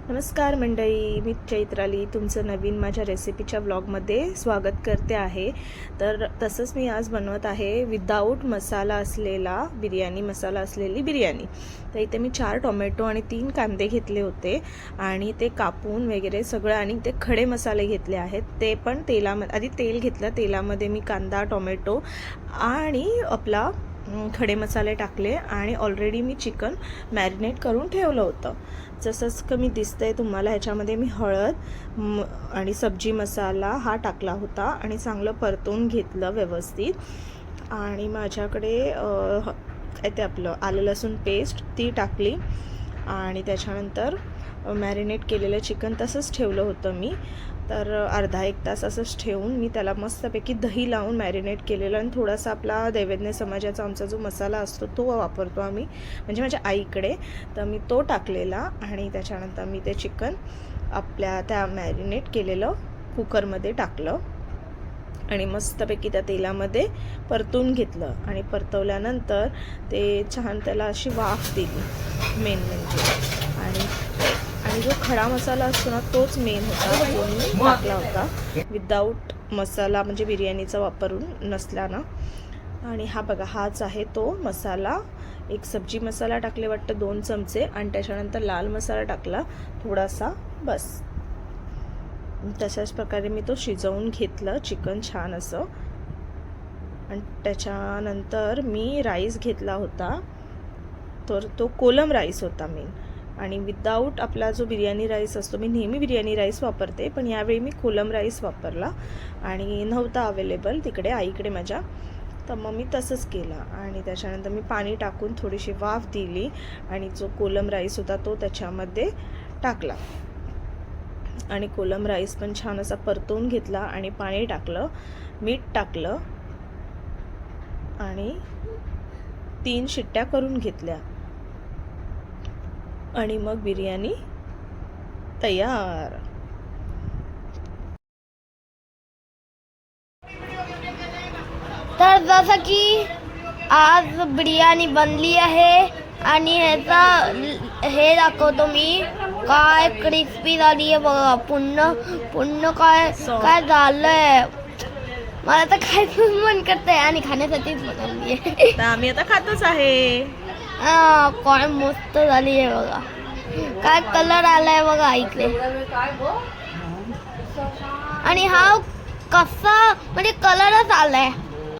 नमस्कार मंडळी, मी चैत्राली तुमचं नवीन माझ्या रेसिपीच्या व्लॉगमध्ये स्वागत करते आहे। तर तसंच मी आज बनवत आहे विदाऊट मसाला असलेला बिर्याणी, मसाला असलेली बिर्याणी। तर इथे मी 4 टोमॅटो आणि 3 कांदे घेतले होते आणि ते कापून वगैरे सगळं, आणि ते खडे मसाले घेतले आहेत ते पण तेलामध्ये, आधी तेल घेतलं, तेलामध्ये मी कांदा, टोमॅटो आणि आपला खडे मसाले टाकले आणि ऑलरेडी मी चिकन मॅरिनेट करून ठेवलं होतं। जसंच कमी दिसतंय तुम्हाला, ह्याच्यामध्ये मी हळद आणि सब्जी मसाला हा टाकला होता आणि चांगलं परतून घेतलं व्यवस्थित। आणि माझ्याकडे काय ते आपलं आलं लसूण पेस्ट ती टाकली आणि त्याच्यानंतर मॅरिनेट केलेलं चिकन तसंच ठेवलं होतं मी। तर अर्धा एक तास असंच ठेवून मी त्याला मस्तपैकी दही लावून मॅरिनेट केलेलं, आणि थोडासा आपला दैवज्ञ समाजाचा आमचा जो मसाला असतो तो वापरतो आम्ही, म्हणजे माझ्या आईकडे, तर मी तो टाकलेला। आणि त्याच्यानंतर मी ते चिकन आपल्या त्या मॅरिनेट केलेलं कुकरमध्ये टाकलं आणि मस्तपैकी त्या तेलामध्ये परतून घेतलं आणि परतवल्यानंतर ते छान त्याला अशी वाफ दिली मेन म्हणजे। आणि जो खडा मसाला असतो ना तोच मेन होता, जो मी टाकला होता विदाऊट मसाला, म्हणजे बिर्याणीचा वापरून नसला ना। आणि हा बघा, हाच आहे तो मसाला। एक सब्जी मसाला टाकले वाटतं 2 चमचे, आणि त्याच्यानंतर लाल मसाला टाकला थोडासा, बस। तशाच प्रकारे मी तो शिजवून घेतलं चिकन छान असं। आणि त्याच्यानंतर मी राईस घेतला होता, तर तो कोलम राईस होता मेन। आणि विदाऊट आपला जो बिर्याणी राईस असतो, मी नेहमी बिर्याणी राईस वापरते पण यावेळी मी कोलम राईस वापरला आणि नव्हता अवेलेबल तिकडे आईकडे माझ्या, तर मग मी तसंच केलं। आणि त्याच्यानंतर मी पाणी टाकून थोडीशी वाफ दिली आणि जो कोलम राईस होता तो त्याच्यामध्ये टाकला आणि कोलम राईस पण छान असा परतवून घेतला आणि पाणी टाकलं, मीठ टाकलं आणि 3 शिट्ट्या करून घेतल्या आणि मग बिर्याणी तयार। तर जसं की आज बिर्याणी बनली आहे आणि ह्याचा हे दाखवतो मी, काय क्रिस्पी झाली आहे बघा, पुन्हा काय काय झालंय। मला तर खायचं मन करतंय आणि खाण्यासाठीच बनवली आहे। तर आम्ही आता खातच आहे। काय मस्त झाली आहे बघा, काय कलर आलाय बघा इकडे। आणि हा कसा म्हणजे कलरच आलाय।